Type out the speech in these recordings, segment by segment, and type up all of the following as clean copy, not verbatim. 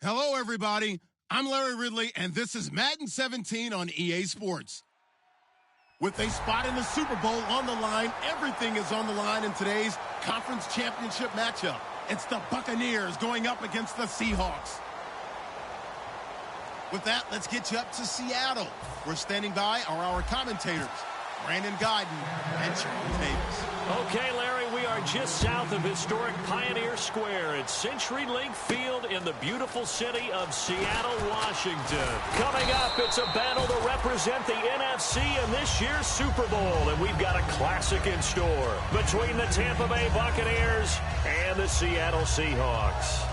Hello, everybody. I'm Larry Ridley, and this is Madden 17 on EA Sports. With a spot in the Super Bowl on the line, everything is on the line in today's conference championship matchup. It's the Buccaneers going up against the Seahawks. With that, let's get you up to Seattle. We're standing by are our commentators, Brandon Guyton and Charles Davis. Okay, Larry, we are just south of historic Pioneer Square at CenturyLink Field in the beautiful city of Seattle, Washington. Coming up, it's a battle to represent the NFC in this year's Super Bowl, and we've got a classic in store between the Tampa Bay Buccaneers and the Seattle Seahawks.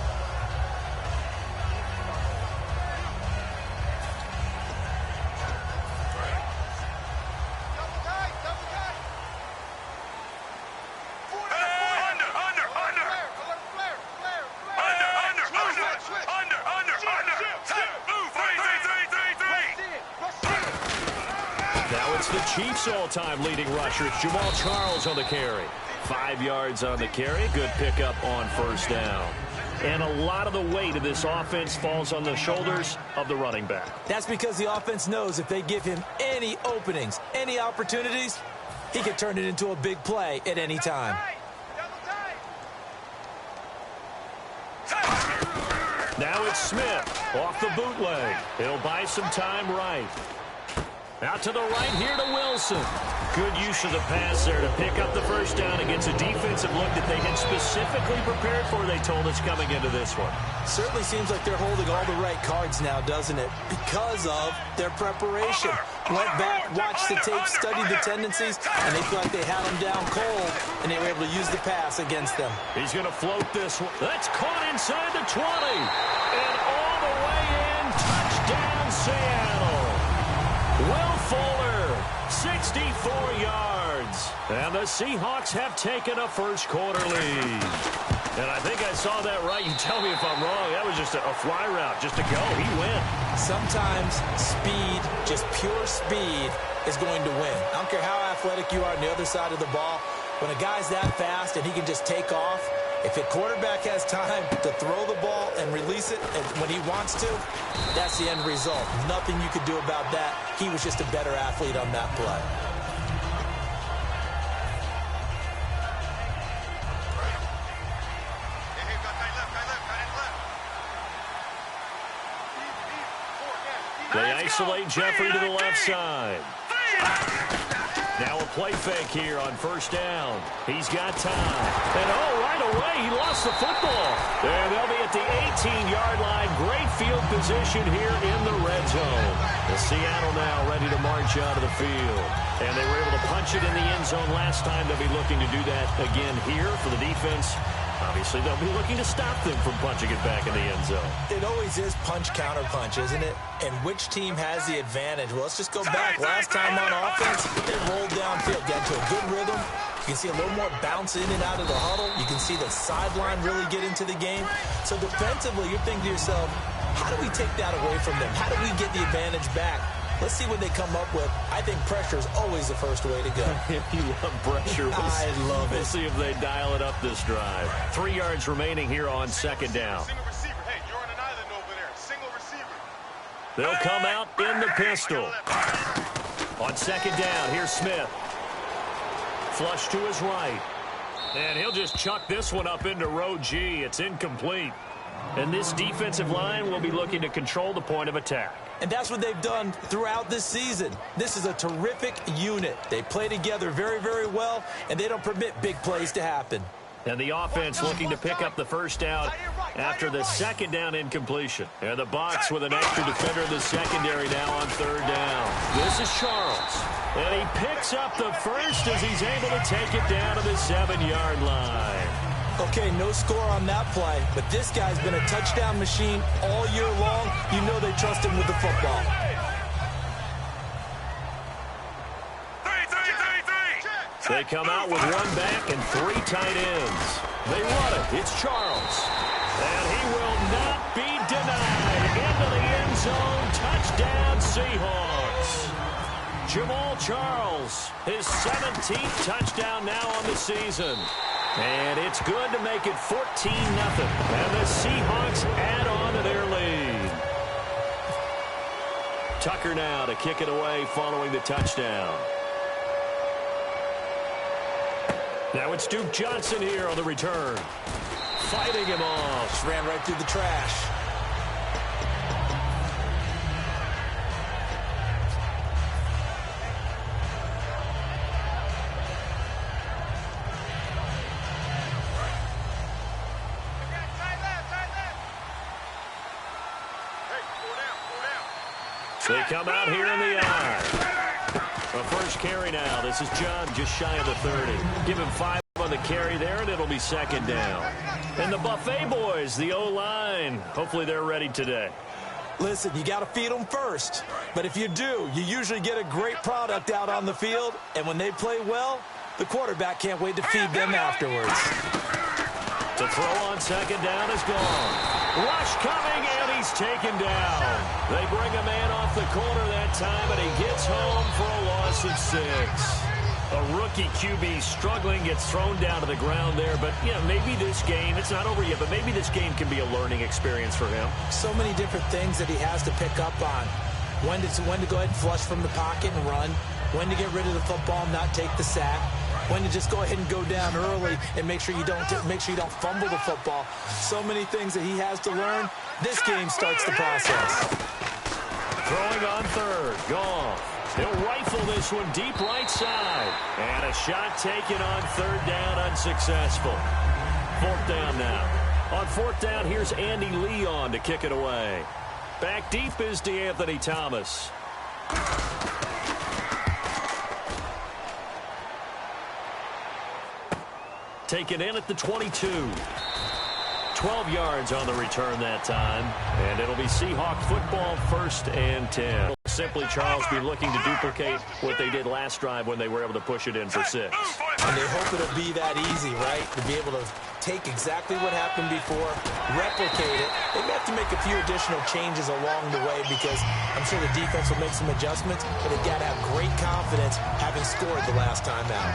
Chiefs all-time leading rushers, Jamal Charles on the carry. 5 yards on the carry. Good pickup on first down. And a lot of the weight of this offense falls on the shoulders of the running back. That's because the offense knows if they give him any openings, any opportunities, he can turn it into a big play at any time. Now it's Smith off the bootleg. He'll buy some time right. Out to the right here to Wilson. Good use of the pass there to pick up the first down against a defensive look that they had specifically prepared for, they told us, coming into this one. Certainly seems like they're holding all the right cards now, doesn't it? Because of their preparation. Went back, watched the tape, studied the tendencies, and they feel like they had them down cold, and they were able to use the pass against them. He's going to float this one. That's caught inside the 20. And all the way in, touchdown Seattle. Will Fuller, 64 yards. And the Seahawks have taken a first-quarter lead. And I think I saw that right. You tell me if I'm wrong. That was just a fly route, just to go. He went. Sometimes speed, just pure speed, is going to win. I don't care how athletic you are on the other side of the ball. When a guy's that fast and he can just take off, if a quarterback has time to throw the ball and release it when he wants to, that's the end result. Nothing you could do about that. He was just a better athlete on that play. They isolate Jeffrey to the left side. Now a play fake here on first down. He's got time. And right away, he lost the football. And they'll be at the 18-yard line. Great field position here in the red zone. The Seattle now ready to march out of the field. And they were able to punch it in the end zone last time. They'll be looking to do that again here for the defense. Obviously, they'll be looking to stop them from punching it back in the end zone. It always is punch-counter-punch, isn't it? And which team has the advantage? Well, let's just go back. Last time on offense, they rolled downfield, got into a good rhythm. You can see a little more bounce in and out of the huddle. You can see the sideline really get into the game. So defensively, you're thinking to yourself, how do we take that away from them? How do we get the advantage back? Let's see what they come up with. I think pressure is always the first way to go. You love pressure. I love it. We'll see if they dial it up this drive. 3 yards remaining here on second down. Single receiver. Hey, you're on an island over there. Single receiver. They'll come out in the pistol. On second down, here's Smith. Flush to his right. And he'll just chuck this one up into row G. It's incomplete. And this defensive line will be looking to control the point of attack. And that's what they've done throughout this season. This is a terrific unit. They play together very, very well, and they don't permit big plays to happen. And the offense looking to pick up the first down after the second down incompletion. And the Bucs with an extra defender in the secondary now on third down. This is Charles. And he picks up the first as he's able to take it down to the 7-yard line. Okay, no score on that play, but this guy's been a touchdown machine all year long. You know they trust him with the football. They come out with one back and 3 tight ends. They run it. It's Charles. And he will not be denied. Into the end zone. Touchdown, Seahawks. Jamal Charles, his 17th touchdown now on the season. And it's good to make it 14-0. And the Seahawks add on to their lead. Tucker now to kick it away following the touchdown. Now it's Duke Johnson here on the return. Fighting him off. Just ran right through the trash. They come out here in the eye. A first carry now. This is John just shy of the 30. Give him 5 on the carry there, and it'll be second down. And the Buffet boys, the O-line, hopefully they're ready today. Listen, you got to feed them first. But if you do, you usually get a great product out on the field. And when they play well, the quarterback can't wait to feed them afterwards. To throw on second down is gone. Rush coming, and he's taken down. They bring a man off the corner that time, and he gets home for a loss of 6. A rookie QB struggling, gets thrown down to the ground there. But, yeah, maybe this game, it's not over yet, but maybe this game can be a learning experience for him. So many different things that he has to pick up on. When to go ahead and flush from the pocket and run. When to get rid of the football and not take the sack. When to just go ahead and go down early and make sure you don't fumble the football. So many things that he has to learn. This game starts the process. Throwing on third. Goff. He'll rifle this one deep right side. And a shot taken on third down, unsuccessful. Fourth down now. On fourth down, here's Andy Leon to kick it away. Back deep is DeAnthony Thomas. Taken in at the 22. 12 yards on the return that time. And it'll be Seahawk football, 1st and 10. Simply, Charles, be looking to duplicate what they did last drive when they were able to push it in for 6. And they hope it'll be that easy, right? To be able to take exactly what happened before, replicate it. They may have to make a few additional changes along the way because I'm sure the defense will make some adjustments, but they've got to have great confidence having scored the last time out.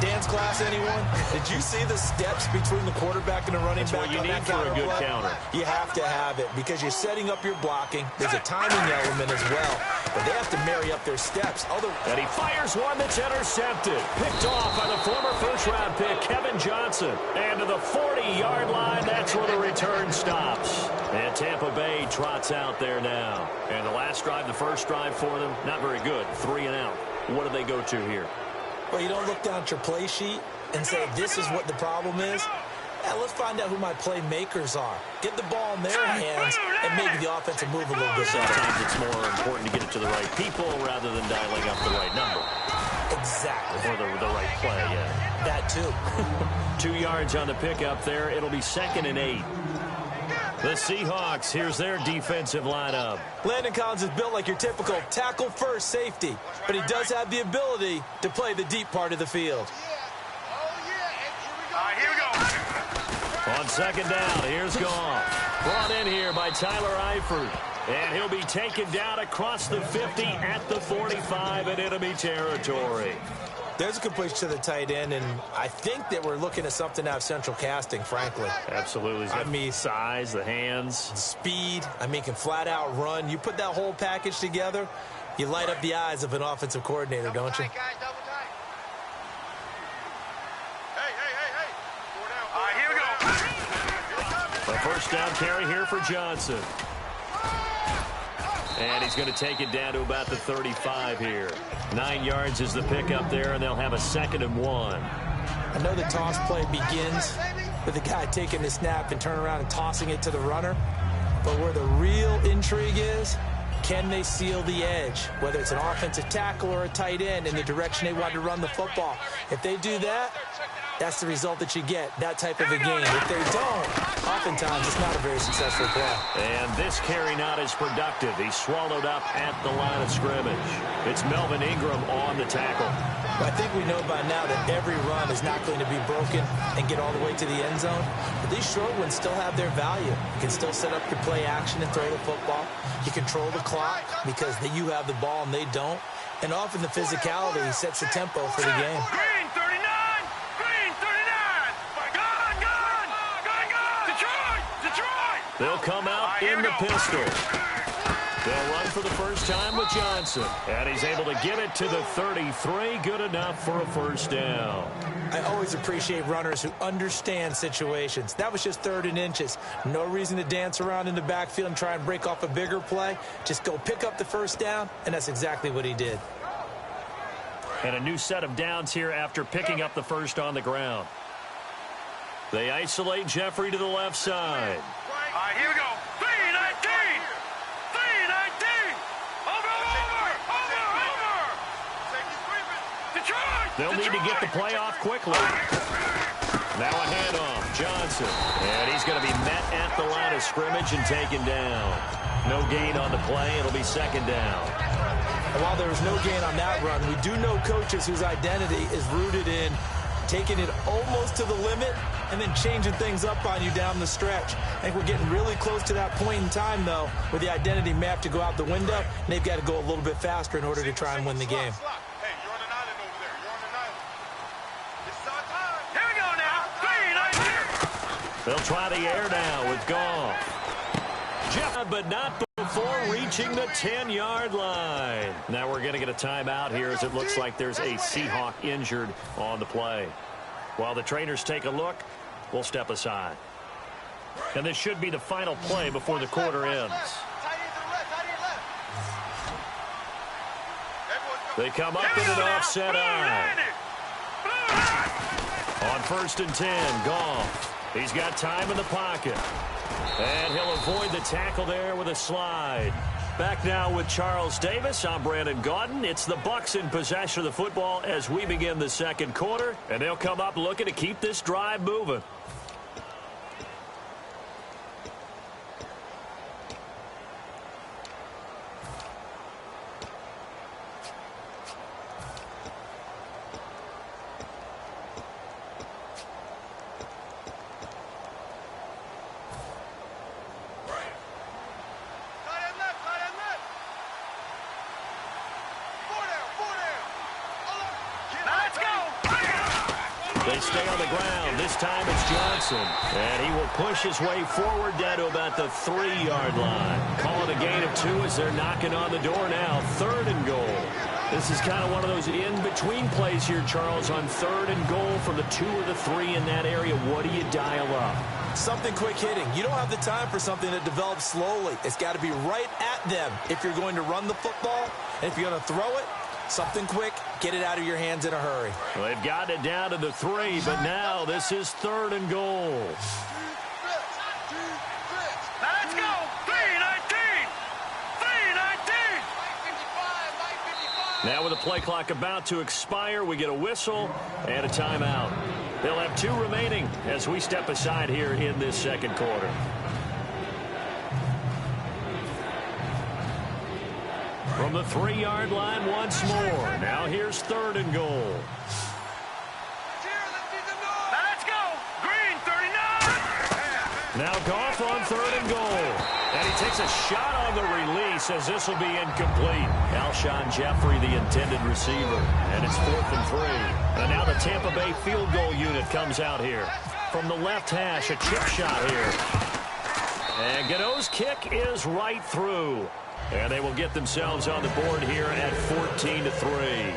Dance class, anyone? Did you see the steps between the quarterback and the running back on that counter play? That's what you need for a good counter. You have to have it because you're setting up your blocking. There's a timing element as well, but they have to marry up their steps. And he fires one that's intercepted. Picked off by the former first-round pick, Kevin Johnson. And to the 40-yard line, that's where the return stops. And Tampa Bay trots out there now. And the last drive, the first drive for them, not very good. 3 and out. What do they go to here? Well, you don't look down at your play sheet and say, this is what the problem is. Yeah, let's find out who my playmakers are. Get the ball in their hands and make the offensive move a little bit better. Sometimes it's more important to get it to the right people rather than dialing up the right number. Exactly. Or the right play, yeah. That too. 2 yards on the pickup there. It'll be 2nd and 8. The Seahawks, here's their defensive lineup. Landon Collins is built like your typical tackle-first safety, but he does have the ability to play the deep part of the field. All right, here we go. On second down, here's Goff. Brought in here by Tyler Eifert. And he'll be taken down across the 50 at the 45 in enemy territory. There's a completion to the tight end, and I think that we're looking at something out of central casting, frankly. Absolutely. I mean, size, the hands. Speed. I mean, can flat out run. You put that whole package together, you light up the eyes of an offensive coordinator, don't you? Guys, double tight. Hey. All right, here we go. A first down carry here for Johnson. And he's going to take it down to about the 35 here. 9 yards is the pickup there, and they'll have a 2nd and 1. I know the toss play begins with the guy taking the snap and turning around and tossing it to the runner. But where the real intrigue is, can they seal the edge? Whether it's an offensive tackle or a tight end in the direction they want to run the football. If they do that, that's the result that you get, that type of a game. If they don't, oftentimes it's not a very successful play. And this carry not as productive. He's swallowed up at the line of scrimmage. It's Melvin Ingram on the tackle. Well, I think we know by now that every run is not going to be broken and get all the way to the end zone. But these short ones still have their value. You can still set up your play action and throw the football. You control the clock because you have the ball and they don't. And often the physicality sets the tempo for the game. Green 39! Green 39! Gun! Detroit! They'll come out in the pistol. They'll run for the first time with Johnson. And he's able to get it to the 33. Good enough for a first down. I always appreciate runners who understand situations. That was just 3rd and inches. No reason to dance around in the backfield and try and break off a bigger play. Just go pick up the first down, and that's exactly what he did. And a new set of downs here after picking up the first on the ground. They isolate Jeffrey to the left side. All right, here we go. 319! 319! Over! Detroit! They'll need to get the play off quickly. Now a handoff. Johnson. And he's going to be met at the line of scrimmage and taken down. No gain on the play. It'll be second down. And while there was no gain on that run, we do know coaches whose identity is rooted in taking it almost to the limit and then changing things up on you down the stretch. I think we're getting really close to that point in time, though, where the identity may have to go out the window, and they've got to go a little bit faster in order to try and win the game. Hey, you're on an island over there. You're on an island. This is our time. Here we go now. 319! They'll try the air now with Goff. But not before reaching the 10-yard line. Now we're going to get a timeout here as it looks like there's a Seahawk injured on the play. While the trainers take a look, we'll step aside. And this should be the final play before the quarter ends. They come up in an offset eye. On 1st and 10, Goff. He's got time in the pocket. And he'll avoid the tackle there with a slide. Back now with Charles Davis. I'm Brandon Gaudin. It's the Bucs in possession of the football as we begin the second quarter. And they'll come up looking to keep this drive moving. They stay on the ground. This time it's Johnson. And he will push his way forward down to about the 3-yard line. Calling a gain of 2 as they're knocking on the door now. 3rd and goal. This is kind of one of those in-between plays here, Charles, on 3rd and goal from the 2 or the 3 in that area. What do you dial up? Something quick hitting. You don't have the time for something that develops slowly. It's got to be right at them if you're going to run the football. And if you're going to throw it, something quick, get it out of your hands in a hurry. Well, they've got it down to the 3, but now this is 3rd and goal. Now let's go. 319. 319. Now with the play clock about to expire, we get a whistle and a timeout. They'll have 2 remaining as we step aside here in this second quarter. From the 3-yard line once more. Now here's 3rd and goal. Now let's go. Green 39. Now Goff on 3rd and goal. And he takes a shot on the release as this will be incomplete. Alshon Jeffrey, the intended receiver. And it's 4th and 3. And now the Tampa Bay field goal unit comes out here. From the left hash, a chip shot here. And Gano's kick is right through. And they will get themselves on the board here at 14-3.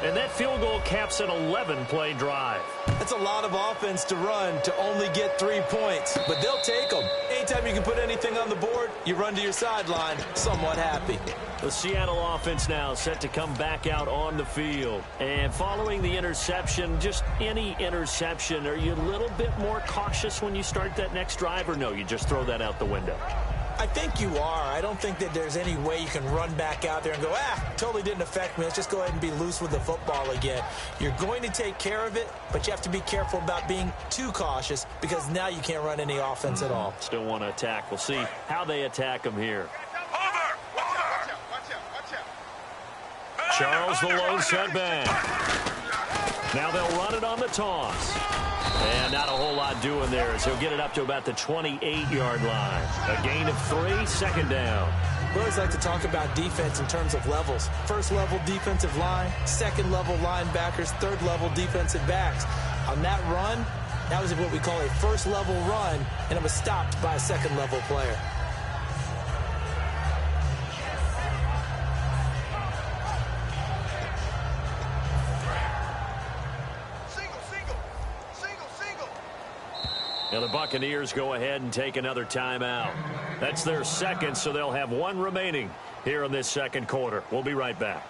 And that field goal caps an 11-play drive. That's a lot of offense to run to only get 3 points, but they'll take them. Anytime you can put anything on the board, you run to your sideline somewhat happy. The Seattle offense now set to come back out on the field. And following the interception, just any interception, are you a little bit more cautious when you start that next drive, or no, you just throw that out the window? I think you are. I don't think that there's any way you can run back out there and go, totally didn't affect me. Let's just go ahead and be loose with the football again. You're going to take care of it, but you have to be careful about being too cautious because now you can't run any offense at all. Still want to attack. We'll see how they attack them here. Charles, the lone setback. Now they'll run it on the toss. And not a whole lot doing there as he'll get it up to about the 28-yard line. A gain of 3, 2nd down. We always like to talk about defense in terms of levels. First level defensive line, second level linebackers, third level defensive backs. On that run, that was what we call a first level run, and it was stopped by a second level player. Now the Buccaneers go ahead and take another timeout. That's their second, so they'll have one remaining here in this second quarter. We'll be right back.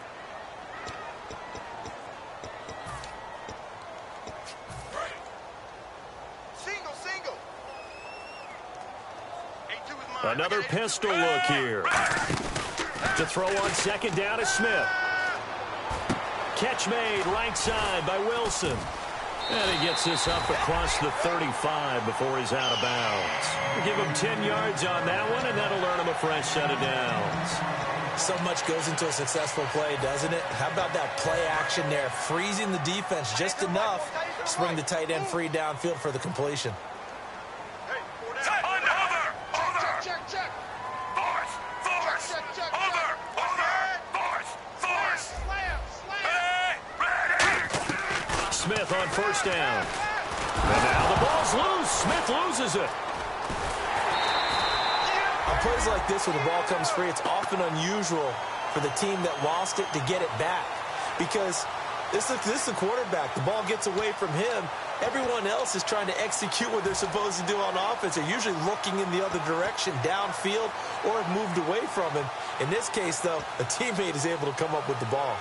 Single. Another pistol look here. To throw on second down is Smith. Catch made right side by Wilson. And he gets this up across the 35 before he's out of bounds. We'll give him 10 yards on that one, and that'll earn him a fresh set of downs. So much goes into a successful play, doesn't it? How about that play action there, freezing the defense just enough to bring the tight end free downfield for the completion. Check. Smith on first down. And now the ball's loose. Smith loses it. On plays like this where the ball comes free, it's often unusual for the team that lost it to get it back. Because this is the quarterback. The ball gets away from him. Everyone else is trying to execute what they're supposed to do on offense. They're usually looking in the other direction, downfield, or have moved away from him. In this case, though, a teammate is able to come up with the ball.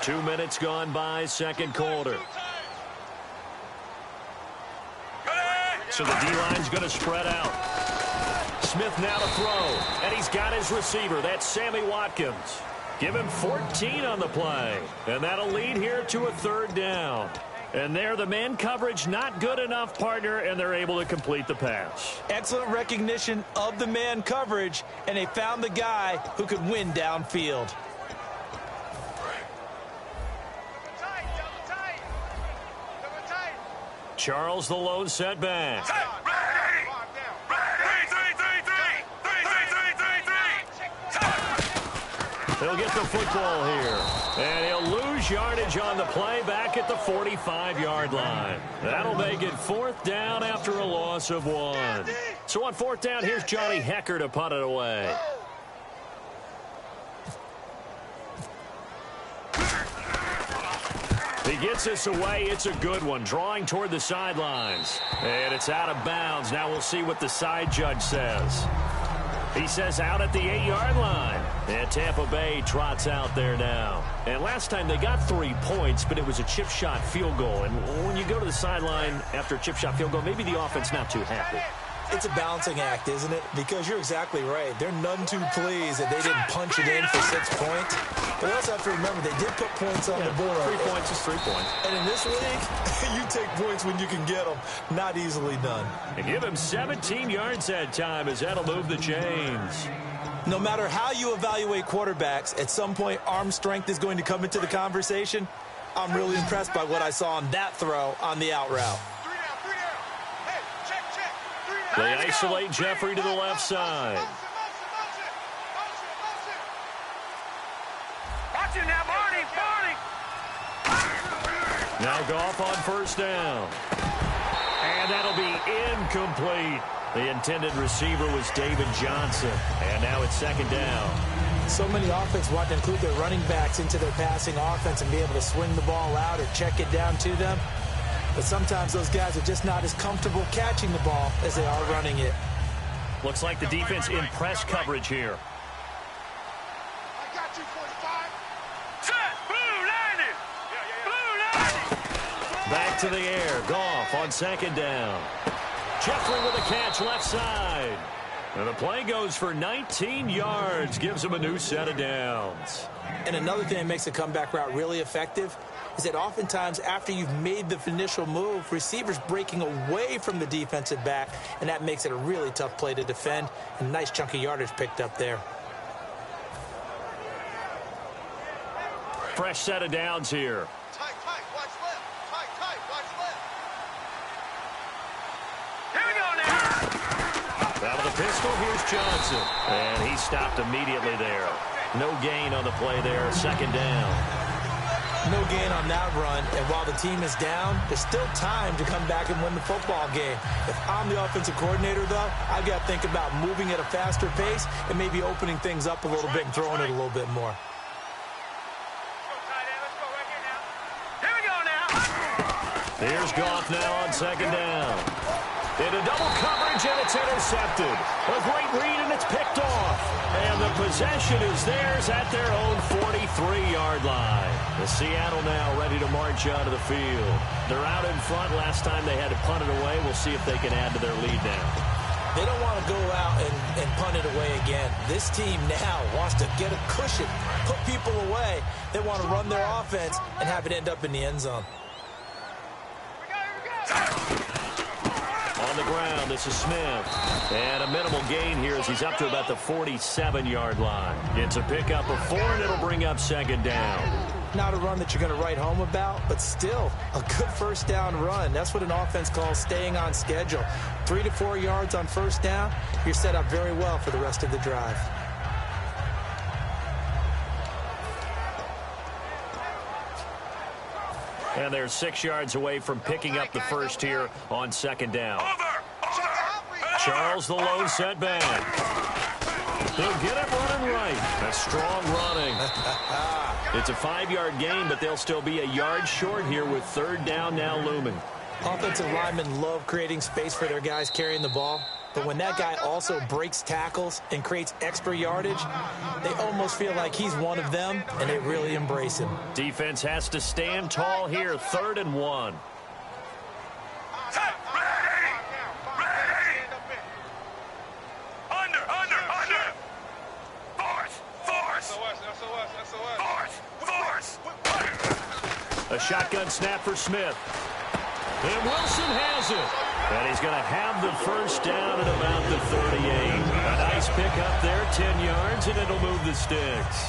2 minutes gone by, second quarter. So the D-line's going to spread out. Smith now to throw, and he's got his receiver. That's Sammy Watkins. Give him 14 on the play, and that'll lead here to a third down. And there, the man coverage not good enough, partner, and they're able to complete the pass. Excellent recognition of the man coverage, and they found the guy who could win downfield. Charles the lone setback. He'll get the football here. And he'll lose yardage on the play back at the 45-yard line. That'll make it fourth down after a loss of 1. So on fourth down, here's Johnny Hecker to punt it away. He gets this away. It's a good one. Drawing toward the sidelines. And it's out of bounds. Now we'll see what the side judge says. He says out at the 8-yard line. And Tampa Bay trots out there now. And last time they got 3 points, but it was a chip shot field goal. And when you go to the sideline after a chip shot field goal, maybe the offense not too happy. It's a balancing act, isn't it? Because you're exactly right. They're none too pleased that they didn't punch it in for 6 points. But we also have to remember they did put points on the board. 3 points is 3 points. And in this league, you take points when you can get them. Not easily done. And give him 17 yards that time as that'll move the chains. No matter how you evaluate quarterbacks, at some point arm strength is going to come into the conversation. I'm really impressed by what I saw on that throw on the out route. They isolate Jeffrey to the left side. Watch him now, Barney. Now Goff on first down. And that'll be incomplete. The intended receiver was David Johnson. And now it's second down. So many offenses want to include their running backs into their passing offense and be able to swing the ball out or check it down to them. But sometimes those guys are just not as comfortable catching the ball as they are running it. Looks like the defense in press coverage here. I got you, 45. Set. Blue line. Back to the air. Goff on second down. Jeffrey with a catch left side. And the play goes for 19 yards. Gives him a new set of downs. And another thing that makes a comeback route really effective is that oftentimes after you've made the initial move, receivers breaking away from the defensive back, and that makes it a really tough play to defend. And nice chunk of yardage picked up there. Fresh set of downs here. Tight, watch left. Tight, watch left. Here we go now. Out of the pistol, here's Johnson. And he stopped immediately there. No gain on the play there, second down. No gain on that run, and while the team is down, there's still time to come back and win the football game. If I'm the offensive coordinator, though, I've got to think about moving at a faster pace and maybe opening things up a little bit and throwing it a little bit more. Here's Goff now on second down. Into double coverage, and it's intercepted. A great read, and it's picked off. And the possession is theirs at their own 43-yard line. The Seattle now ready to march onto the field. They're out in front. Last time they had to punt it away. We'll see if they can add to their lead now. They don't want to go out and punt it away again. This team now wants to get a cushion, put people away. They want to run their offense and have it end up in the end zone. On the ground, this is Smith. And a minimal gain here as he's up to about the 47-yard line. It's a pickup of 4, and it'll bring up second down. Not a run that you're going to write home about, but still a good first down run. That's what an offense calls staying on schedule. 3 to 4 yards on first down, you're set up very well for the rest of the drive. And they're 6 yards away from picking up the first here on second down. Charles, the low setback. They'll get it running right. That's strong running. It's a 5-yard gain, but they'll still be a yard short here with third down now looming. Offensive linemen love creating space for their guys carrying the ball. But when that guy also breaks tackles and creates extra yardage, they almost feel like he's one of them, and they really embrace him. Defense has to stand tall here, 3rd and 1. A shotgun snap for Smith. And Wilson has it. And he's going to have the first down at about the 38. A nice pickup there, 10 yards, and it'll move the sticks.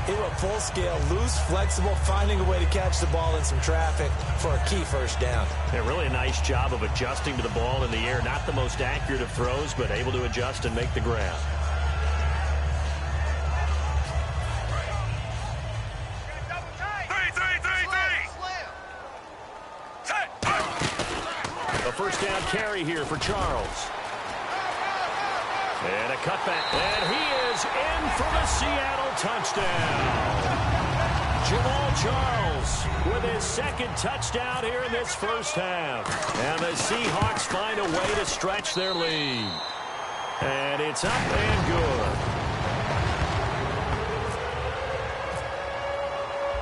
They were full scale, loose, flexible, finding a way to catch the ball in some traffic for a key first down. Yeah, really a nice job of adjusting to the ball in the air. Not the most accurate of throws, but able to adjust and make the grab. First down carry here for Charles. And a cutback. And he is in for the Seattle touchdown. Jamal Charles with his second touchdown here in this first half. And the Seahawks find a way to stretch their lead. And it's up and good.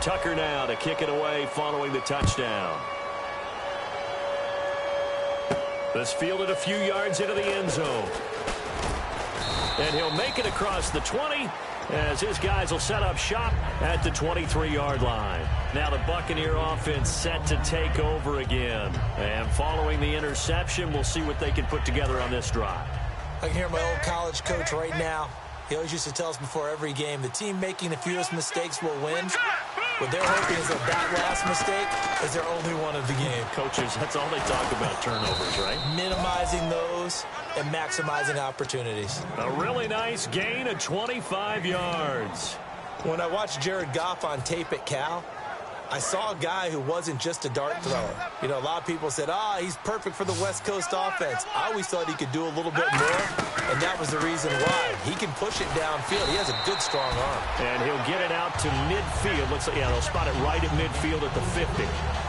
Tucker now to kick it away following the touchdown. This fielded a few yards into the end zone. And he'll make it across the 20 as his guys will set up shop at the 23-yard line. Now the Buccaneer offense set to take over again. And following the interception, we'll see what they can put together on this drive. I can hear my old college coach right now. He always used to tell us before every game, the team making the fewest mistakes will win. What they're hoping is that last mistake is their only one of the game. Coaches, that's all they talk about, turnovers, right? Minimizing those and maximizing opportunities. A really nice gain of 25 yards. When I watched Jared Goff on tape at Cal, I saw a guy who wasn't just a dart thrower. You know, a lot of people said, he's perfect for the West Coast offense. I always thought he could do a little bit more, and that was the reason why. He can push it downfield. He has a good, strong arm. And he'll get it out to midfield. Looks like, they'll spot it right at midfield at the 50.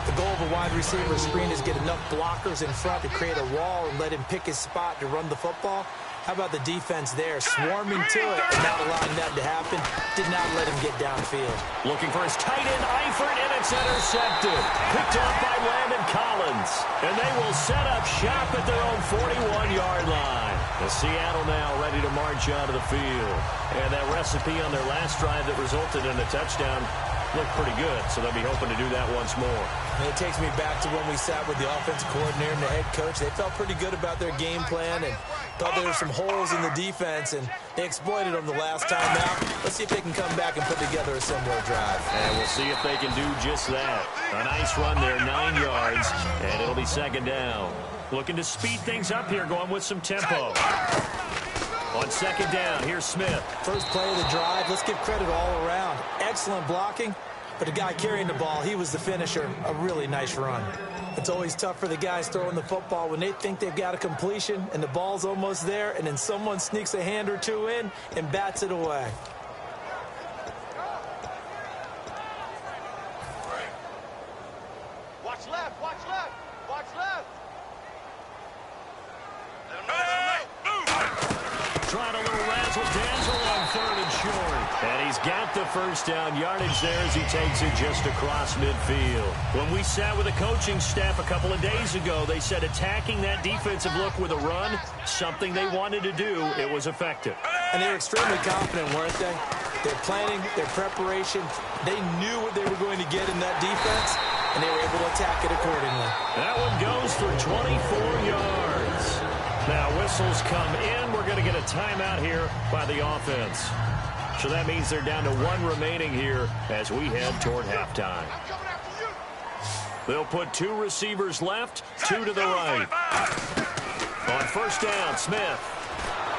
The goal of a wide receiver screen is get enough blockers in front to create a wall and let him pick his spot to run the football. How about the defense there, swarming to it and not allowing that to happen? Did not let him get downfield. Looking for his tight end, Eifert, and it's intercepted. Picked off by Landon Collins. And they will set up shop at their own 41-yard line. The Seattle now ready to march out of the field. And that recipe on their last drive that resulted in a touchdown looked pretty good, so they'll be hoping to do that once more. And it takes me back to when we sat with the offensive coordinator and the head coach. They felt pretty good about their game plan and thought there were some holes in the defense, and they exploited them the last time out. Let's see if they can come back and put together a similar drive. And we'll see if they can do just that. A nice run there, 9 yards, and it'll be second down. Looking to speed things up here, going with some tempo. On second down, here's Smith. First play of the drive, let's give credit all around. Excellent blocking, but the guy carrying the ball, he was the finisher. A really nice run. It's always tough for the guys throwing the football when they think they've got a completion and the ball's almost there, and then someone sneaks a hand or two in and bats it away. Watch left, watch left. trying a little razzle-dazzle on 3rd and short. And he's got the first down yardage there as he takes it just across midfield. When we sat with the coaching staff a couple of days ago, they said attacking that defensive look with a run, something they wanted to do, it was effective. And they were extremely confident, weren't they? Their planning, their preparation, they knew what they were going to get in that defense, and they were able to attack it accordingly. That one goes for 24 yards. Now whistles come in. We're going to get a timeout here by the offense. So that means they're down to 1 remaining here as we head toward halftime. They'll put 2 receivers left, 2 to the right. On first down, Smith.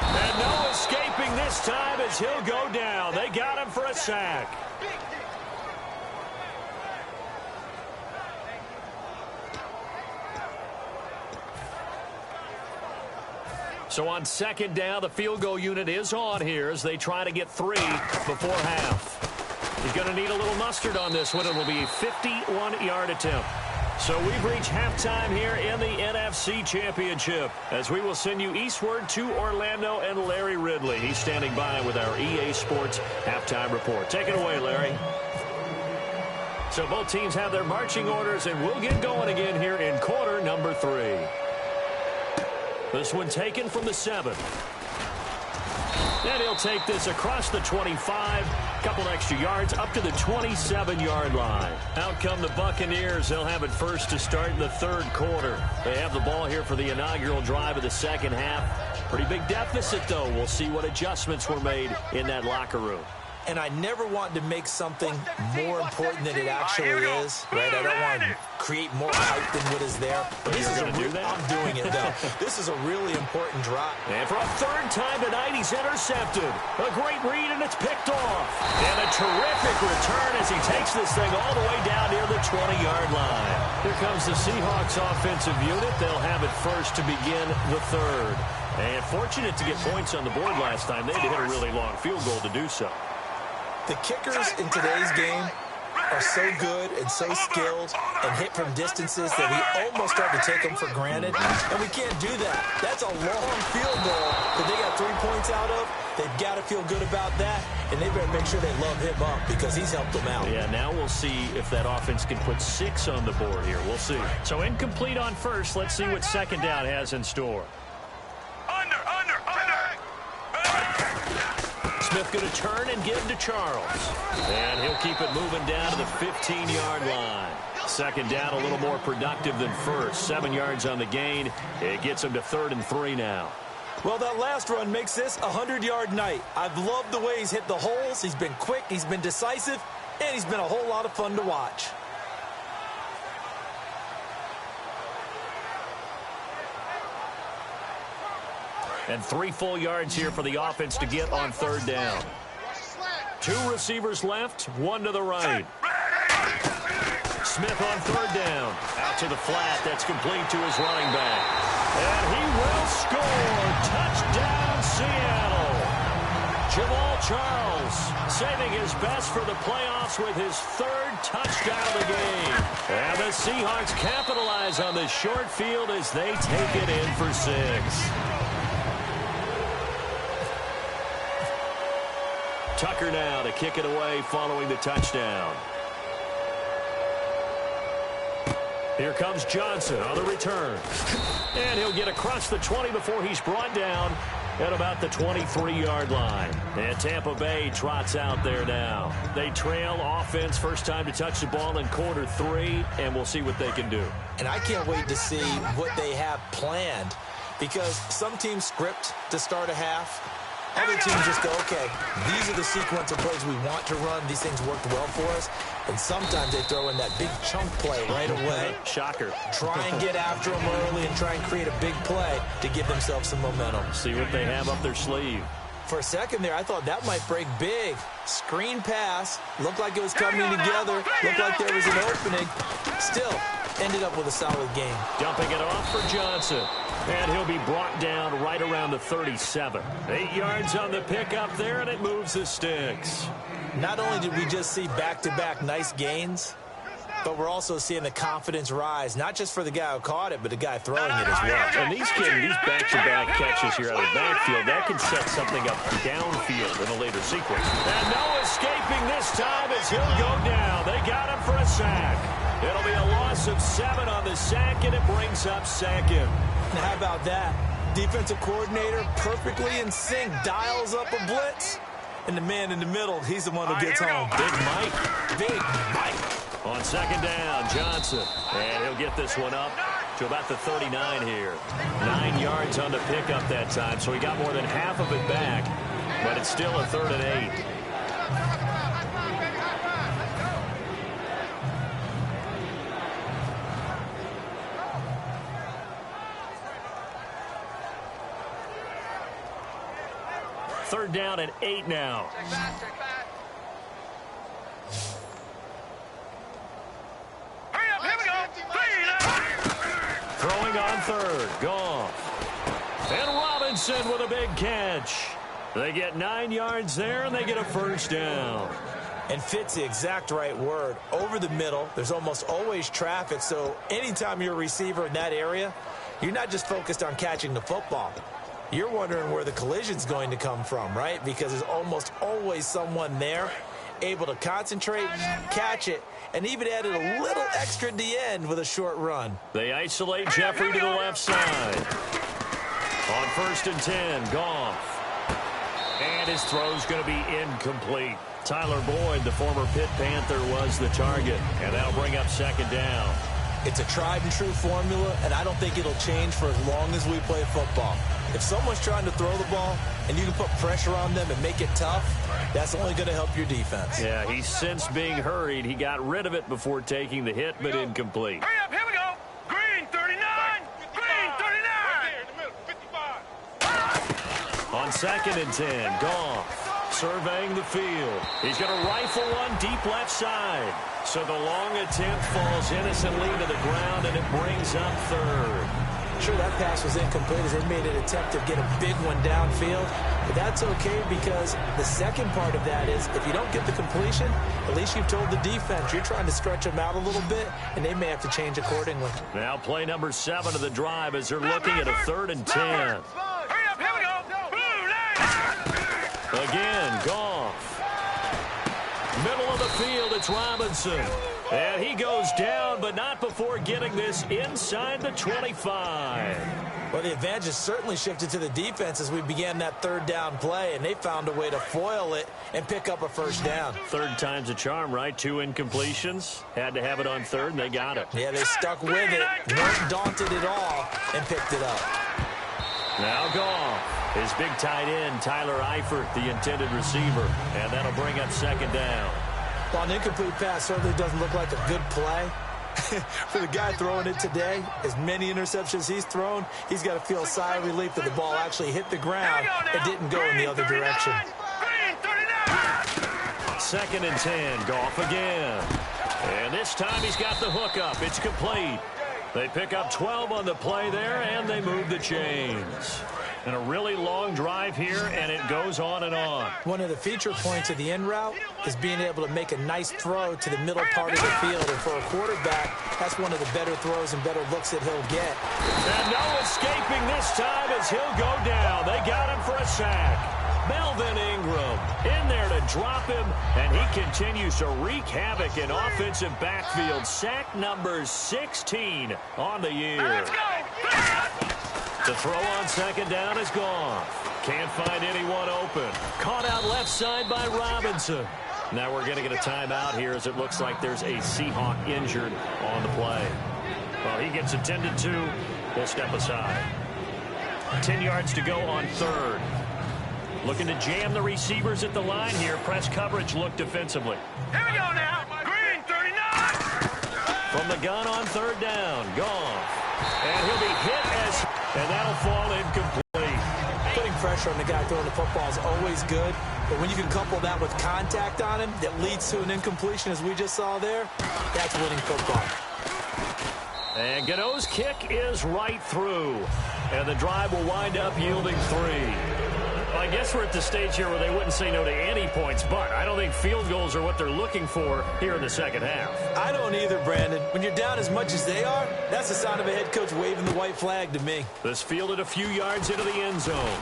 And no escaping this time as he'll go down. They got him for a sack. So on second down, the field goal unit is on here as they try to get 3 before half. He's going to need a little mustard on this one. It will be a 51-yard attempt. So we've reached halftime here in the NFC Championship as we will send you eastward to Orlando and Larry Ridley. He's standing by with our EA Sports halftime report. Take it away, Larry. So both teams have their marching orders, and we'll get going again here in quarter number 3. This one taken from the 7. And he'll take this across the 25. Couple extra yards up to the 27-yard line. Out come the Buccaneers. They'll have it first to start in the 3rd quarter. They have the ball here for the inaugural drive of the second half. Pretty big deficit, though. We'll see what adjustments were made in that locker room. And I never want to make something more important than it actually is, right? I don't want to create more hype than what is there. But this is I'm doing it, though. This is a really important drop. And for a 3rd time tonight, he's intercepted. A great read, and it's picked off. And a terrific return as he takes this thing all the way down near the 20-yard line. Here comes the Seahawks offensive unit. They'll have it first to begin the 3rd. And fortunate to get points on the board last time. They had to hit a really long field goal to do so. The kickers in today's game are so good and so skilled and hit from distances that we almost start to take them for granted, and we can't do that. That's a long field goal that they got 3 points out of. They've got to feel good about that, and they better make sure they love him up because he's helped them out. Yeah, now we'll see if that offense can put 6 on the board here. We'll see. So incomplete on first. Let's see what second down has in store. Smith going to turn and give to Charles. And he'll keep it moving down to the 15-yard line. Second down a little more productive than first. 7 yards on the gain. It gets him to 3rd and 3 now. Well, that last run makes this a 100-yard night. I've loved the way he's hit the holes. He's been quick, he's been decisive, and he's been a whole lot of fun to watch. And 3 full yards here for the offense to get on 3rd down. 2 receivers left, 1 to the right. Smith on 3rd down. Out to the flat. That's complete to his running back. And he will score. Touchdown, Seattle. Jamal Charles saving his best for the playoffs with his 3rd touchdown of the game. And the Seahawks capitalize on this short field as they take it in for 6. Tucker now to kick it away following the touchdown. Here comes Johnson on the return. And he'll get across the 20 before he's brought down at about the 23-yard line. And Tampa Bay trots out there now. They trail offense first time to touch the ball in quarter 3, and we'll see what they can do. And I can't wait to see what they have planned because some teams script to start a half. Other teams just go, okay, these are the sequence of plays we want to run. These things worked well for us. And sometimes they throw in that big chunk play right away. Shocker. Try and get after them early and try and create a big play to give themselves some momentum. See what they have up their sleeve. For a second there, I thought that might break big. Screen pass. Looked like it was coming together. Looked like there was an opening. Still, ended up with a solid game. Dumping it off for Johnson. And he'll be brought down right around the 37. 8 yards on the pickup there, and it moves the sticks. Not only did we just see back-to-back nice gains, but we're also seeing the confidence rise, not just for the guy who caught it, but the guy throwing it as well. And these back-to-back catches here out of the backfield, that can set something up downfield in a later sequence. And no escaping this time as he'll go down. They got him for a sack. It'll be a loss of 7 on the sack, and it brings up second. And how about that? Defensive coordinator perfectly in sync, dials up a blitz. And the man in the middle, he's the one who gets home. Big Mike. On second down, Johnson. And he'll get this one up to about the 39 here. 9 yards on the pickup that time, so he got more than half of it back. But it's still a 3rd and 8. Third down and 8 now. Hurry up, here we go. Throwing on third. Goff. And Robinson with a big catch. They get 9 yards there, and they get a first down. And fit's the exact right word. Over the middle, there's almost always traffic, so anytime you're a receiver in that area, you're not just focused on catching the football. You're wondering where the collision's going to come from, right? Because there's almost always someone there able to concentrate, catch it, and even added a little extra at the end with a short run. They isolate Jeffrey to the left side. On 1st and 10, Goff. And his throw's going to be incomplete. Tyler Boyd, the former Pitt Panther, was the target, and that'll bring up second down. It's a tried-and-true formula, and I don't think it'll change for as long as we play football. If someone's trying to throw the ball and you can put pressure on them and make it tough, that's only going to help your defense. Yeah, he's since being hurried. He got rid of it before taking the hit, but incomplete. Hurry up, here we go. Green 39. Green 39. On 2nd and 10, Goff surveying the field. He's going to rifle one deep left side. So the long attempt falls innocently to the ground, and it brings up third. Sure, that pass was incomplete as they made an attempt to get a big one downfield, but that's okay because the second part of that is if you don't get the completion, at least you've told the defense you're trying to stretch them out a little bit, and they may have to change accordingly. Now play number 7 of the drive as they're looking at a 3rd and 10. Hurry up, here we go. Blue line. Again, Goff. Middle of the field, it's Robinson. And he goes down, but not before getting this inside the 25. Well, the advantage has certainly shifted to the defense as we began that 3rd down play, and they found a way to foil it and pick up a first down. 3rd time's a charm, right? 2 incompletions. Had to have it on 3rd, and they got it. Yeah, they stuck with it, weren't daunted at all, and picked it up. Now Goff. His big tight end, Tyler Eifert, the intended receiver. And that'll bring up second down. Well, an incomplete pass certainly doesn't look like a good play. For the guy throwing it today, as many interceptions he's thrown, he's got to feel a sigh of relief that the ball actually hit the ground and didn't go in the other direction. 2nd and 10, Goff again. And this time he's got the hook up. It's complete. They pick up 12 on the play there, and they move the chains. And a really long drive here, and it goes on and on. One of the feature points of the in route is being able to make a nice throw to the middle part of the field. And for a quarterback, that's one of the better throws and better looks that he'll get. And no escaping this time as he'll go down. They got him for a sack. Melvin Ingram in there to drop him, and he continues to wreak havoc in offensive backfield. Sack number 16 on the year. The throw on second down is gone. Can't find anyone open. Caught out left side by Robinson. Now we're going to get a timeout here as it looks like there's a Seahawk injured on the play. Well, he gets attended to. We'll step aside. 10 yards to go on 3rd. Looking to jam the receivers at the line here. Press coverage look defensively. Here we go now. Green 39. From the gun on 3rd down. Goff. And he'll be hit and that'll fall incomplete. Putting pressure on the guy throwing the football is always good, but when you can couple that with contact on him that leads to an incompletion as we just saw there, that's winning football. And Gano's kick is right through. And the drive will wind up yielding 3. Well, I guess we're at the stage here where they wouldn't say no to any points, but I don't think field goals are what they're looking for here in the second half. I don't either, Brandon. When you're down as much as they are, that's the sign of a head coach waving the white flag to me. This fielded a few yards into the end zone.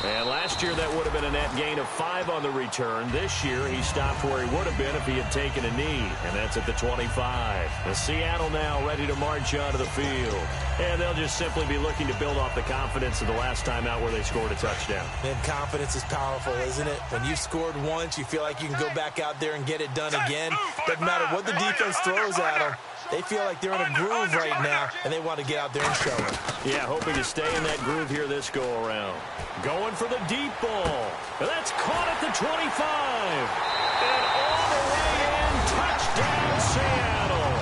And last year, that would have been a net gain of 5 on the return. This year, he stopped where he would have been if he had taken a knee, and that's at the 25. The Seattle now ready to march onto the field. And they'll just simply be looking to build off the confidence of the last time out where they scored a touchdown. And confidence is powerful, isn't it? When you've scored once, you feel like you can go back out there and get it done again. Doesn't matter what the defense throws at them. They feel like they're in a groove right now, and they want to get out there and show it. Yeah, hoping to stay in that groove here this go-around. Going for the deep ball. That's caught at the 25. And all the way in, touchdown Seattle.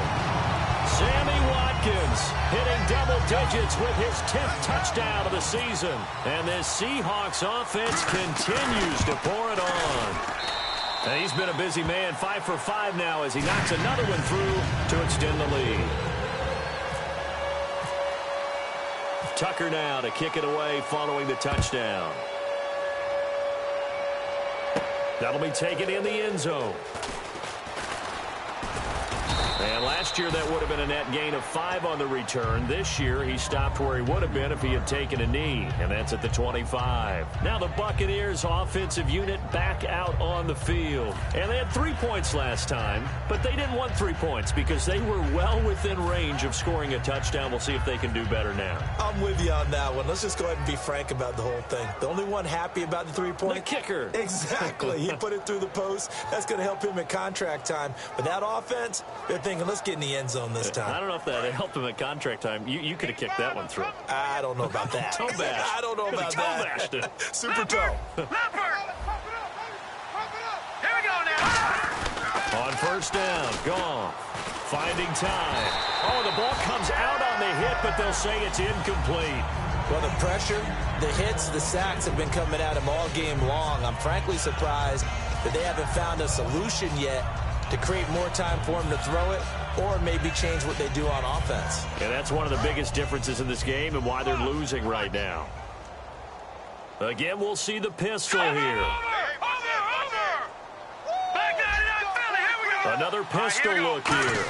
Sammy Watkins hitting double digits with his 10th touchdown of the season. And this Seahawks offense continues to pour it on. And he's been a busy man, 5 for 5 now as he knocks another one through to extend the lead. Tucker now to kick it away following the touchdown. That'll be taken in the end zone. And last year, that would have been a net gain of 5 on the return. This year, he stopped where he would have been if he had taken a knee, and that's at the 25. Now the Buccaneers offensive unit back out on the field. And they had 3 points last time, but they didn't want 3 points because they were well within range of scoring a touchdown. We'll see if they can do better now. I'm with you on that one. Let's just go ahead and be frank about the whole thing. The only one happy about the 3-point? The kicker. Exactly. He put it through the post. That's going to help him at contract time. But that offense, they're thinking, let's get in the end zone this time. I don't know if that helped him at contract time. You could have kicked that one through. I don't know about that. Toe bash. I don't know about that. Toe bashed it. Super toe. Here we go now. On first down, Goff finding time. Oh, the ball comes out on the hit, but they'll say it's incomplete. Well, the pressure, the hits, the sacks have been coming at him all game long. I'm frankly surprised that they haven't found a solution yet to create more time for him to throw it or maybe change what they do on offense. And that's one of the biggest differences in this game and why they're losing right now. Again, we'll see the pistol here. Another pistol look here.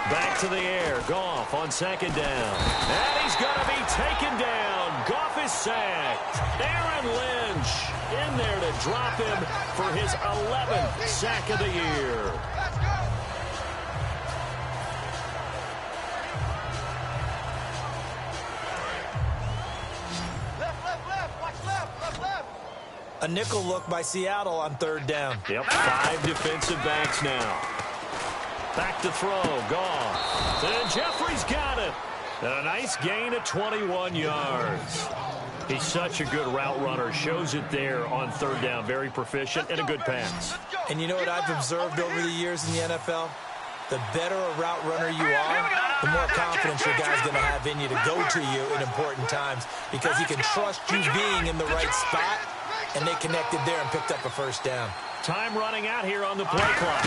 Back to the air. Goff on second down. And he's going to be taken down. Goff is sacked. Aaron Lynch in there to drop him for his 11th sack of the year. A nickel look by Seattle on third down. Yep, 5 defensive backs now. Back to throw, Goff. And Jeffrey's got it. And a nice gain of 21 yards. He's such a good route runner. Shows it there on third down. Very proficient and a good pass. And you know what I've observed over the years in the NFL? The better a route runner you are, the more confidence your guy's going to have in you to go to you in important times because he can trust you being in the right spot, and they connected there and picked up a first down. Time running out here on the play clock.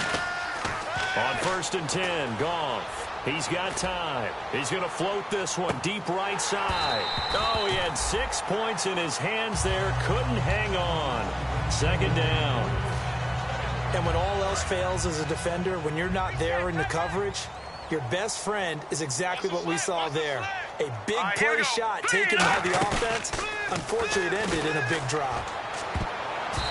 On first and 10, Goff. He's got time. He's going to float this one deep right side. Oh, he had 6 points in his hands there. Couldn't hang on. Second down. And when all else fails as a defender, when you're not there in the coverage, your best friend is exactly what we saw there. A big play shot taken by the offense. Unfortunately, it ended in a big drop.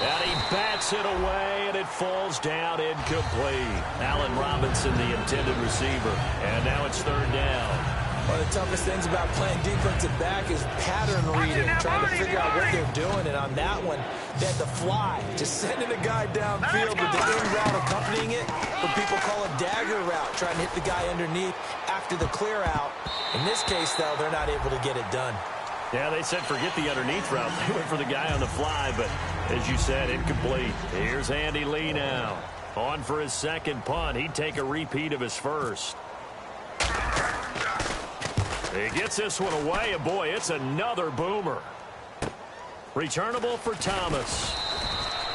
And he bats it away, and it falls down incomplete. Allen Robinson, the intended receiver. And now it's third down. One of the toughest things about playing defensive back is pattern reading, trying to figure out what they're doing. And on that one, they had to fly, just sending a guy downfield with the in route accompanying it, what people call a dagger route, trying to hit the guy underneath after the clear out. In this case, though, they're not able to get it done. Yeah, they said forget the underneath route. They went for the guy on the fly, but as you said, incomplete. Here's Andy Lee now. On for his second punt. He'd take a repeat of his first. He gets this one away, and boy, it's another boomer. Returnable for Thomas.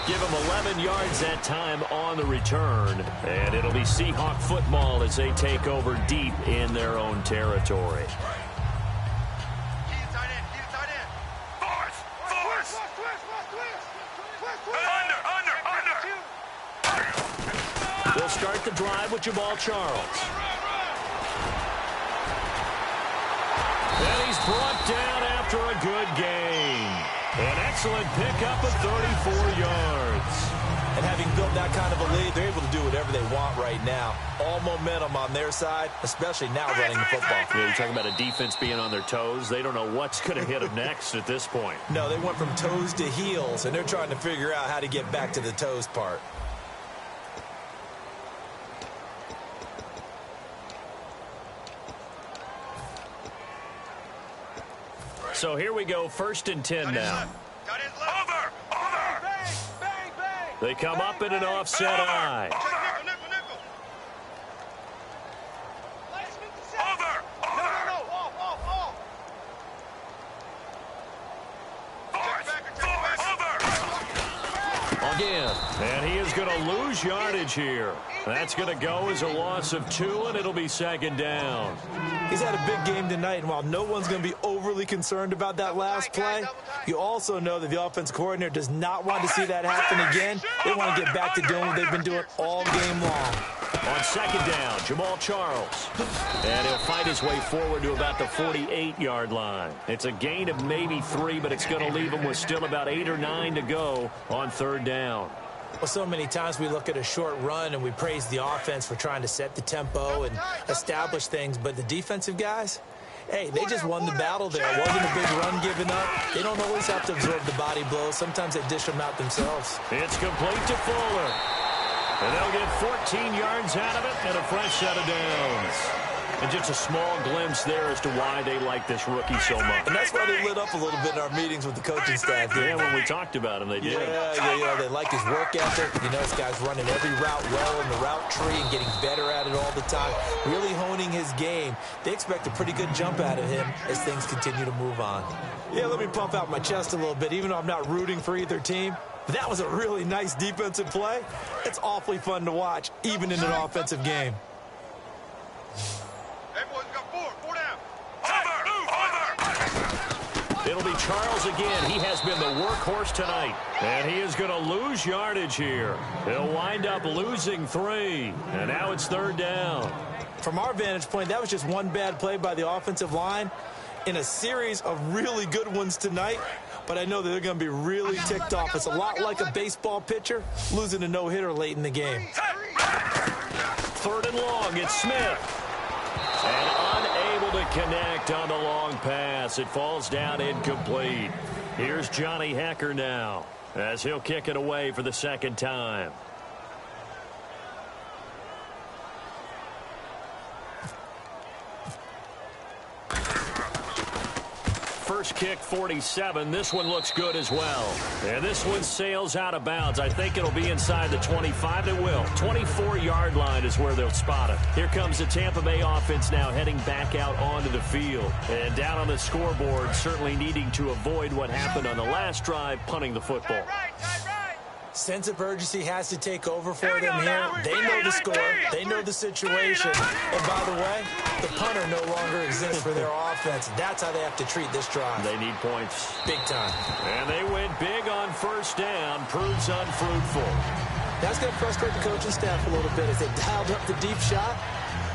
Give him 11 yards that time on the return, and it'll be Seahawk football as they take over deep in their own territory. They'll start the drive with Jamal Charles. And he's brought down after a good gain. An excellent pickup of 34 yards. And having built that kind of a lead, they're able to do whatever they want right now. All momentum on their side, especially now running the football. Yeah, you're talking about a defense being on their toes. They don't know what's going to hit them next at this point. No, they went from toes to heels, and they're trying to figure out how to get back to the toes part. So here we go, 1st and 10 now. Over! Bang, bang, bang! They come up in an offset eye. Over! Again, and he is going to lose yardage here. That's going to go as a loss of 2, and it'll be 2nd down. He's had a big game tonight, and while no one's going to be overly concerned about that last play, you also know that the offense coordinator does not want to see that happen again. They want to get back to doing what they've been doing all game long. On 2nd down, Jamal Charles. And he'll fight his way forward to about the 48-yard line. It's a gain of maybe 3, but it's going to leave him with still about 8 or 9 to go on 3rd down. Well, so many times we look at a short run and we praise the offense for trying to set the tempo and establish things, but the defensive guys, hey, they just won the battle there. It wasn't a big run given up. They don't always have to absorb the body blows. Sometimes they dish them out themselves. It's complete to Fuller. And they'll get 14 yards out of it and a fresh set of downs. And just a small glimpse there as to why they like this rookie so much. And that's why they lit up a little bit in our meetings with the coaching staff. Yeah, when we talked about him, they did. Yeah, they like his work ethic. You know, this guy's running every route well in the route tree and getting better at it all the time, really honing his game. They expect a pretty good jump out of him as things continue to move on. Yeah, let me pump out my chest a little bit, even though I'm not rooting for either team. That was a really nice defensive play. It's awfully fun to watch, even in an offensive game. It'll be Charles again. He has been the workhorse tonight. And he is going to lose yardage here. He'll wind up losing 3. And now it's 3rd down. From our vantage point, that was just one bad play by the offensive line in a series of really good ones tonight. But I know that they're going to be really ticked off. It's a lot like a baseball pitcher losing a no-hitter late in the game. 3rd and long. It's Smith. And unable to connect on the long pass. It falls down incomplete. Here's Johnny Hecker now as he'll kick it away for the 2nd time. First kick, 47. This one looks good as well. And this one sails out of bounds. I think it'll be inside the 25. It will. 24-yard line is where they'll spot it. Here comes the Tampa Bay offense now heading back out onto the field. And down on the scoreboard, certainly needing to avoid what happened on the last drive, punting the football. Sense of urgency has to take over for them here. They know the score. They know the situation. And by the way, the punter no longer exists for their offense. That's how they have to treat this drive. They need points. Big time. And they went big on 1st down. Proves unfruitful. That's going to frustrate the coaching staff a little bit as they dialed up the deep shot.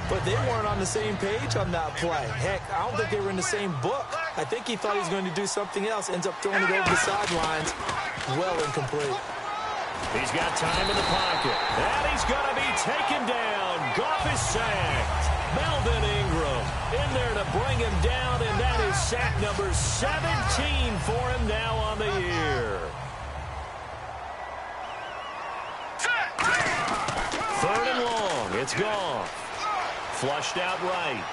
But they weren't on the same page on that play. Heck, I don't think they were in the same book. I think he thought he was going to do something else. Ends up throwing it over the sidelines. Well incomplete. He's got time in the pocket. And he's going to be taken down. Goff is sacked. Melvin Ingram in there to bring him down, and that is sack number 17 for him now on the year. 3rd and long. It's Goff. Flushed out right.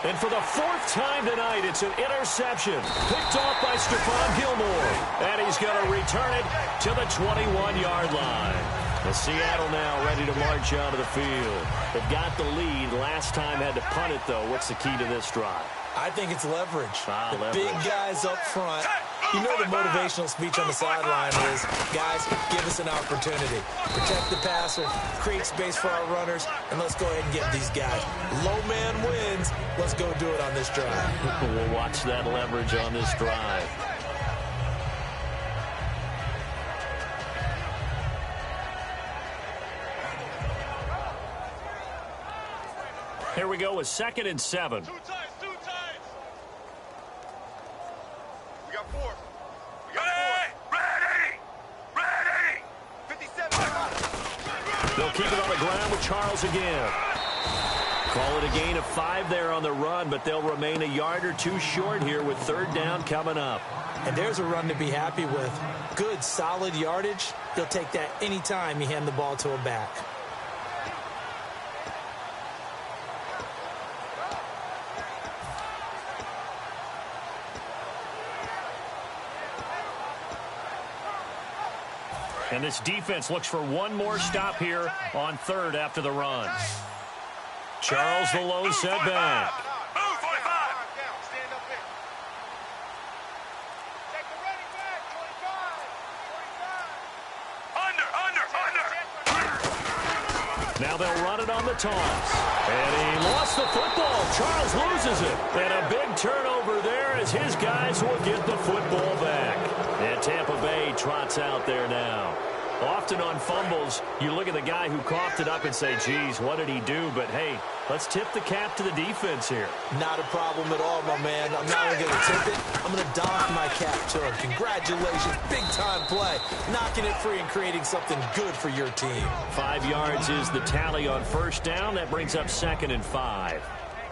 And for the 4th time tonight, it's an interception. Picked off by Stephon Gilmore. And he's going to return it to the 21-yard line. The Seattle now ready to march onto the field. They've got the lead. Last time had to punt it, though. What's the key to this drive? I think it's leverage. Leverage. Big guys up front. You know the motivational speech on the sideline is, guys, give us an opportunity. Protect the passer, create space for our runners, and let's go ahead and get these guys. Low man wins. Let's go do it on this drive. We'll watch that leverage on this drive. Here we go with 2nd and 7. Two times. We got 4. Ready. 57. They'll keep it on the ground with Charles again. Call it a gain of 5 there on the run, but they'll remain a yard or two short here with 3rd down coming up. And there's a run to be happy with. Good, solid yardage. He'll take that anytime you hand the ball to a back. And this defense looks for one more stop here on 3rd after the run. Charles the lone setback. Move, 45. Stand up there. Take the ready back, 25. Now they'll run it on the toss. And he lost the football. Charles loses it. And a big turnover there as his guys will get the football back. And Tampa Bay trots out there now. Often on fumbles, you look at the guy who coughed it up and say, geez, what did he do? But, hey, let's tip the cap to the defense here. Not a problem at all, my man. I'm not only going to tip it, I'm going to doff my cap to him. Congratulations. Big-time play. Knocking it free and creating something good for your team. 5 yards is the tally on 1st down. That brings up 2nd and 5.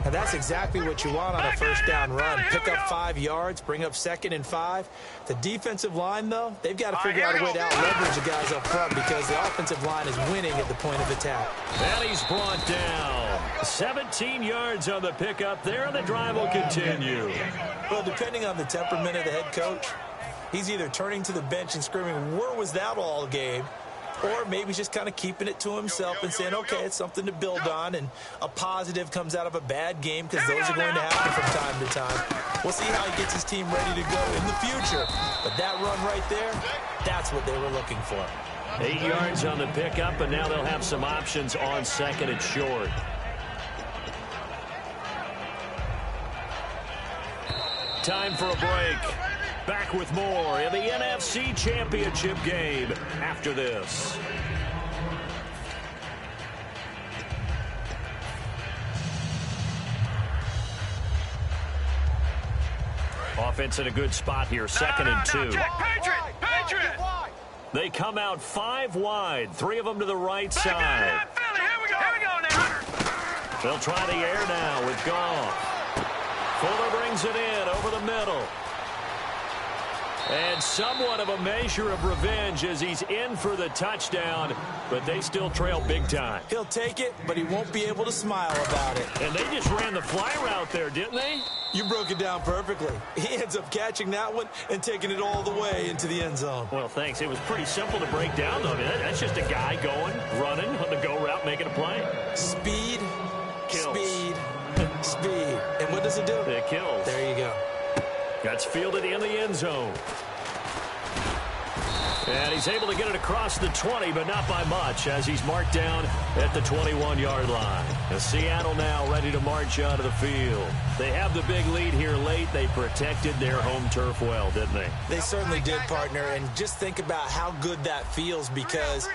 And that's exactly what you want on a 1st down run. Pick up 5 yards, bring up 2nd and 5. The defensive line, though, they've got to figure out a way to out-leverage the guys up front because the offensive line is winning at the point of attack. And he's brought down. 17 yards on the pickup there, and the drive will continue. Well, depending on the temperament of the head coach, he's either turning to the bench and screaming, where was that all game? Or maybe he's just kind of keeping it to himself and saying, okay, it's something to build on, and a positive comes out of a bad game because those are going to happen from time to time. We'll see how he gets his team ready to go in the future. But that run right there, that's what they were looking for. 8 yards on the pickup, and now they'll have some options on 2nd and short. Time for a break. Back with more in the NFC Championship game after this. Offense in a good spot here, 2nd and 2. Patriot! They come out 5 wide, 3 of them to the right side. Here we go now. They'll try the air now with Goff. Fuller brings it in over the middle. And somewhat of a measure of revenge as he's in for the touchdown, but they still trail big time. He'll take it, but he won't be able to smile about it. And they just ran the fly route there, didn't they? You broke it down perfectly. He ends up catching that one and taking it all the way into the end zone. Well, thanks. It was pretty simple to break down, though. I mean, that's just a guy going, running on the go route, making a play. Speed, Kills. speed, speed. And what does it do? It kills. There you go. That's fielded in the end zone. And he's able to get it across the 20, but not by much, as he's marked down at the 21-yard line. And Seattle now ready to march out of the field. They have the big lead here late. They protected their home turf well, didn't they? They certainly did, partner. And just think about how good that feels, because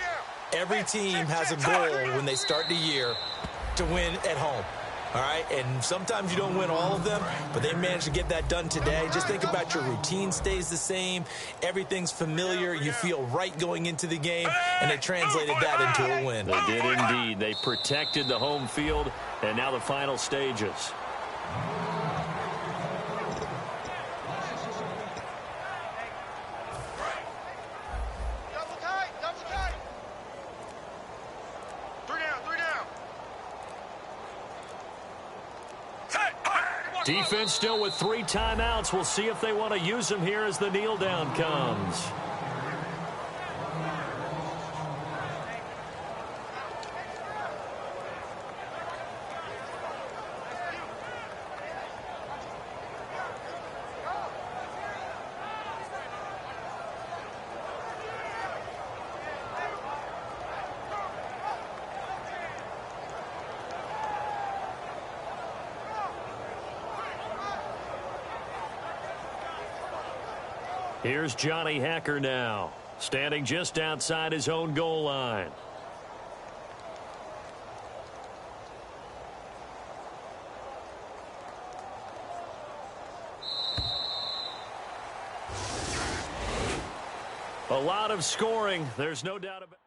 every team has a goal when they start the year to win at home. All right, and sometimes you don't win all of them, but they managed to get that done today. Just think about your routine stays the same. Everything's familiar. You feel right going into the game, and they translated that into a win. They did indeed. They protected the home field, and now the final stages. Double tight. 3 down. Defense still with 3 timeouts. We'll see if they want to use them here as the kneel down comes. Here's Johnny Hacker now, standing just outside his own goal line. A lot of scoring. There's no doubt about it.